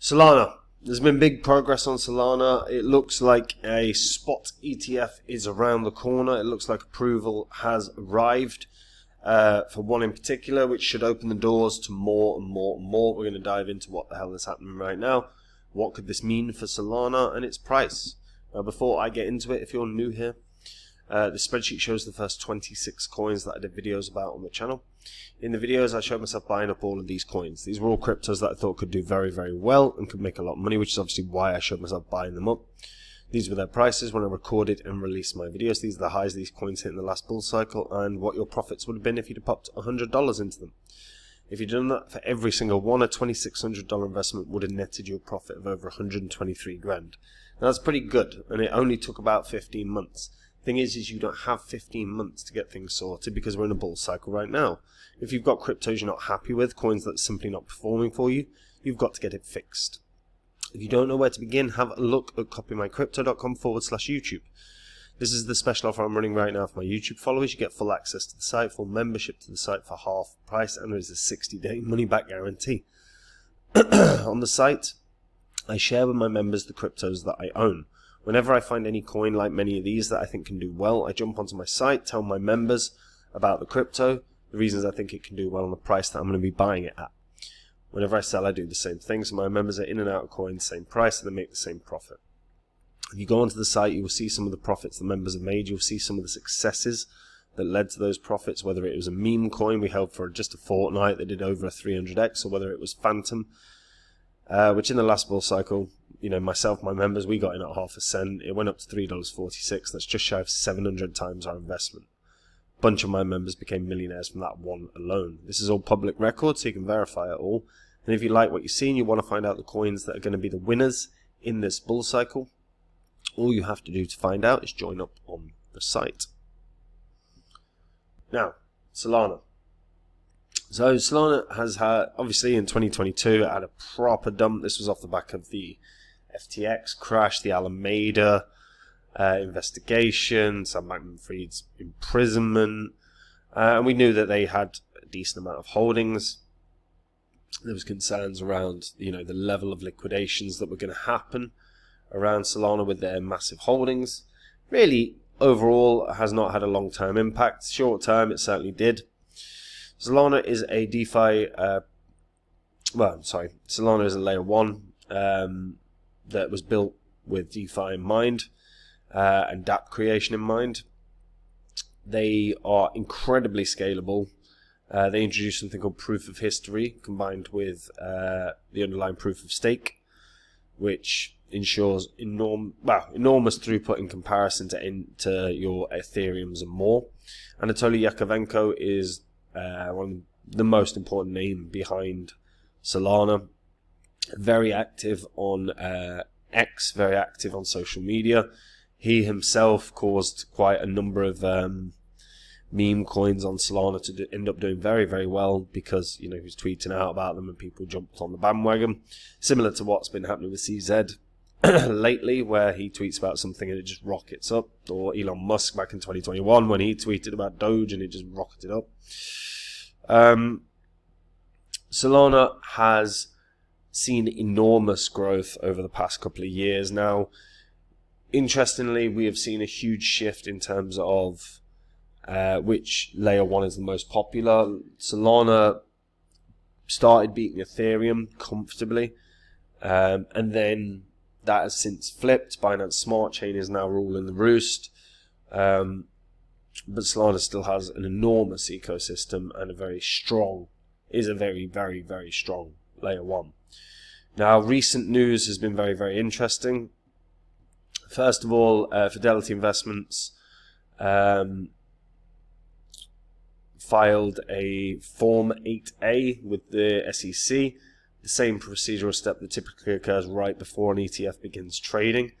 Solana. There's been big progress on Solana. It looks like a spot ETF is around the corner. It looks like approval has arrived for one in particular, which should open the doors to more and more and more. We're going to dive into what the hell is happening right now. What could this mean for Solana and its price? Now, before I get into it, if you're new here, the spreadsheet shows the first 26 coins that I did videos about on the channel. In the videos, I showed myself buying up all of these coins. These were all cryptos that I thought could do very, very well and could make a lot of money, which is obviously why I showed myself buying them up. These were their prices when I recorded and released my videos. These are the highs these coins hit in the last bull cycle and what your profits would have been if you'd have popped $100 into them. If you'd done that for every single one, a $2,600 investment would have netted you a profit of over 123 grand. Now, that's pretty good, and it only took about 15 months. Thing is you don't have 15 months to get things sorted because we're in a bull cycle right now. If you've got cryptos you're not happy with, coins that are simply not performing for you, you've got to get it fixed. If you don't know where to begin, have a look at copymycrypto.com/YouTube. This is the special offer I'm running right now for my YouTube followers. You get full access to the site, full membership to the site for half price, and there is a 60-day money-back guarantee. On the site, I share with my members the cryptos that I own. Whenever I find any coin like many of these that I think can do well, I jump onto my site, tell my members about the crypto, the reasons I think it can do well, and the price that I'm going to be buying it at. Whenever I sell, I do the same thing, so my members are in and out of coins, same price, and they make the same profit. If you go onto the site, you will see some of the profits the members have made. You'll see some of the successes that led to those profits, whether it was a meme coin we held for just a fortnight that did over a 300x, or whether it was Phantom, which in the last bull cycle, you know, myself, my members, we got in at half a cent. It went up to $3.46. That's just shy of 700 times our investment. A bunch of my members became millionaires from that one alone. This is all public record, so you can verify it all. And if you like what you see and you want to find out the coins that are going to be the winners in this bull cycle, all you have to do to find out is join up on the site. Now, Solana. So Solana has had, obviously in 2022, it had a proper dump. This was off the back of the FTX crash, the Alameda investigation, Sam Bankman-Fried's imprisonment, and we knew that they had a decent amount of holdings. There was concerns around, you know, the level of liquidations that were going to happen around Solana with their massive holdings. Really, overall, has not had a long-term impact. Short-term, it certainly did. Solana is a DeFi, Solana is a layer 1 that was built with DeFi in mind and dApp creation in mind. They are incredibly scalable. They introduced something called proof of history combined with the underlying proof of stake, which ensures enormous throughput in comparison to your Ethereums and more. Anatoly Yakovenko is one of the most important name behind Solana. Very active on X, very active on social media. He himself caused quite a number of meme coins on Solana to end up doing very, very well because, you know, he was tweeting out about them and people jumped on the bandwagon. Similar to what's been happening with CZ lately, where he tweets about something and it just rockets up, or Elon Musk back in 2021 when he tweeted about Doge and it just rocketed up. Solana has seen enormous growth over the past couple of years now. Interestingly, we have seen a huge shift in terms of which layer 1 is the most popular. Solana started beating Ethereum comfortably, and then that has since flipped. Binance Smart Chain is now ruling the roost, but Solana still has an enormous ecosystem and a very, very, very strong layer 1. Now, recent news has been very, very interesting. First of all, Fidelity Investments filed a Form 8A with the SEC, the same procedural step that typically occurs right before an ETF begins trading.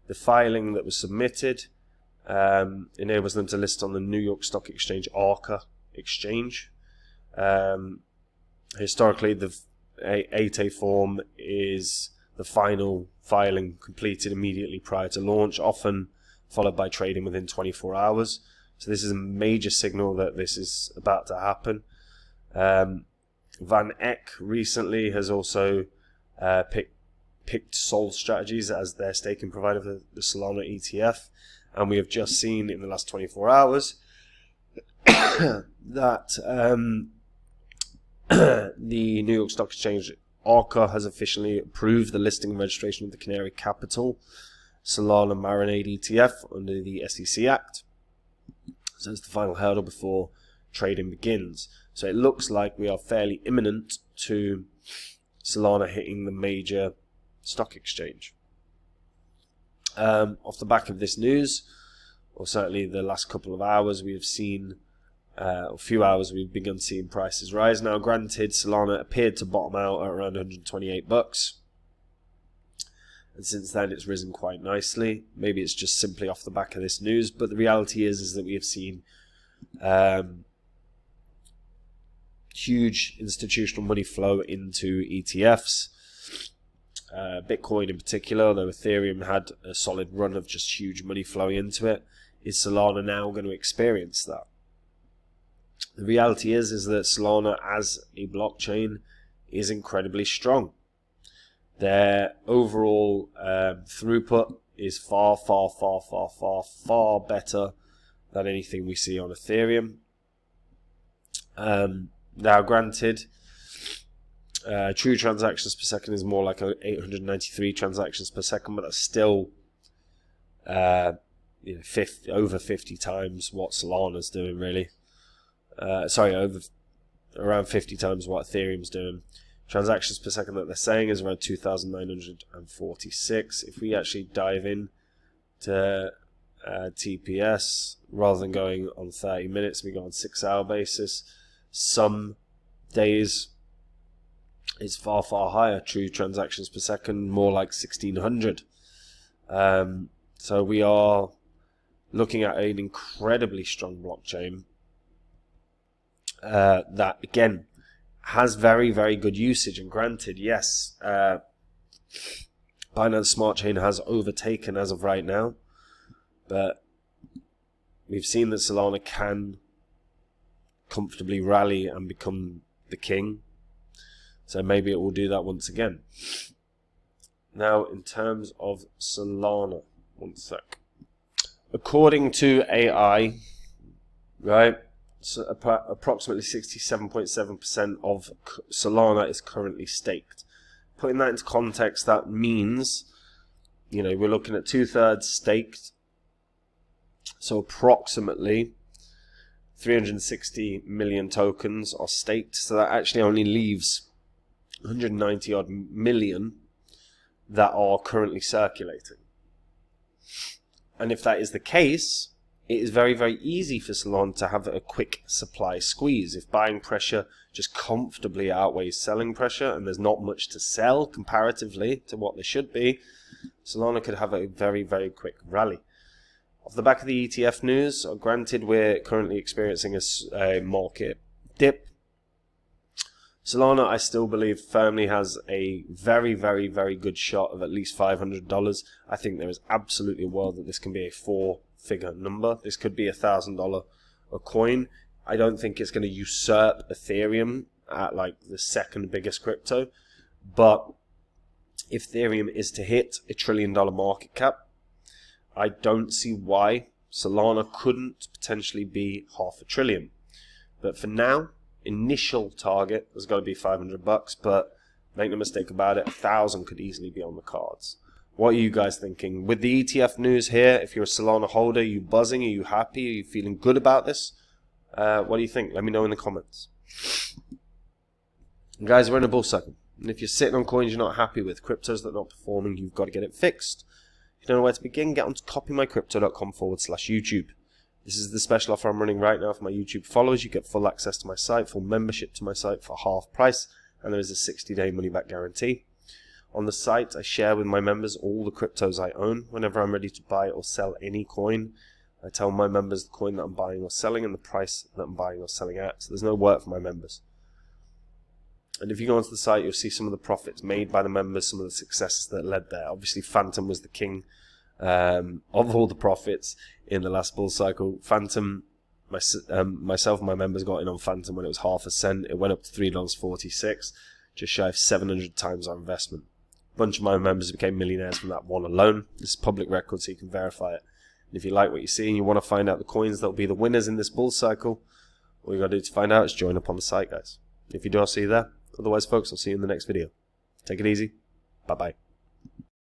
The filing that was submitted enables them to list on the New York Stock Exchange ARCA exchange. Historically, the 8A form is the final filing completed immediately prior to launch, often followed by trading within 24 hours. So this is a major signal that this is about to happen. Van Eck recently has also picked SOL Strategies as their staking provider for the Solana ETF, and we have just seen in the last 24 hours that the New York Stock Exchange ARCA has officially approved the listing and registration of the Canary Capital Solana Marinade ETF under the SEC Act. So it's the final hurdle before trading begins. So it looks like we are fairly imminent to Solana hitting the major stock exchange. Off the back of this news, or certainly the last couple of hours, we have seen, a few hours, we've begun seeing prices rise. Now, granted, Solana appeared to bottom out at around $128, and since then it's risen quite nicely. Maybe it's just simply off the back of this news, but the reality is that we have seen huge institutional money flow into ETFs, Bitcoin in particular, though Ethereum had a solid run of just huge money flowing into it. Is Solana now going to experience that? The reality is that Solana as a blockchain is incredibly strong. Their overall throughput is far better than anything we see on Ethereum. Now, granted, true transactions per second is more like 893 transactions per second, but that's still over 50 times what Solana's doing, really. Around 50 times what Ethereum's doing. Transactions per second that they're saying is around 2,946. If we actually dive in to TPS, rather than going on 30 minutes, we go on 6-hour basis. Some days it's far higher. True transactions per second, more like 1,600. So we are looking at an incredibly strong blockchain that, again, has very good usage. And granted, yes, Binance Smart Chain has overtaken as of right now, but we've seen that Solana can comfortably rally and become the king. So maybe it will do that once again. Now, in terms of Solana, one sec. According to AI, right, so approximately 67.7% of Solana is currently staked. Putting that into context, that means, we're looking at 2/3 staked. So approximately 360 million tokens are staked. So that actually only leaves 190 odd million that are currently circulating. And if that is the case, it is very easy for Solana to have a quick supply squeeze. If buying pressure just comfortably outweighs selling pressure and there's not much to sell comparatively to what there should be, Solana could have a very quick rally. Off the back of the ETF news, granted we're currently experiencing a market dip, Solana, I still believe, firmly has a very good shot of at least $500. I think there is absolutely a world that this can be a 4-figure number. This could be $1,000 a coin. I don't think it's going to usurp Ethereum at like the second biggest crypto. But if Ethereum is to hit $1 trillion market cap, I don't see why Solana couldn't potentially be $500 billion. But for now, initial target has got to be $500, but make no mistake about it, 1,000 could easily be on the cards. What are you guys thinking? With the ETF news here, if you're a Solana holder, are you buzzing? Are you happy? Are you feeling good about this? What do you think? Let me know in the comments. And guys, we're in a bull cycle. And if you're sitting on coins you're not happy with, cryptos that are not performing, you've got to get it fixed. If you don't know where to begin, get onto copymycrypto.com/YouTube. This is the special offer I'm running right now for my YouTube followers. You get full access to my site, full membership to my site for half price, and there is a 60-day money-back guarantee. On the site, I share with my members all the cryptos I own. Whenever I'm ready to buy or sell any coin, I tell my members the coin that I'm buying or selling and the price that I'm buying or selling at. So there's no work for my members. And if you go onto the site, you'll see some of the profits made by the members, some of the successes that led there. Obviously, Phantom was the king of all the profits in the last bull cycle. Phantom, myself and my members got in on Phantom when it was half a cent. It went up to $3.46, just shy of 700 times our investment. bunch of my members became millionaires from that one alone. This is public record, so you can verify it. And if you like what you see and you want to find out the coins that will be the winners in this bull cycle, all you got to do to find out is join up on the site, guys. If you do, I'll see you there. Otherwise, folks, I'll see you in the next video. Take it easy. Bye-bye.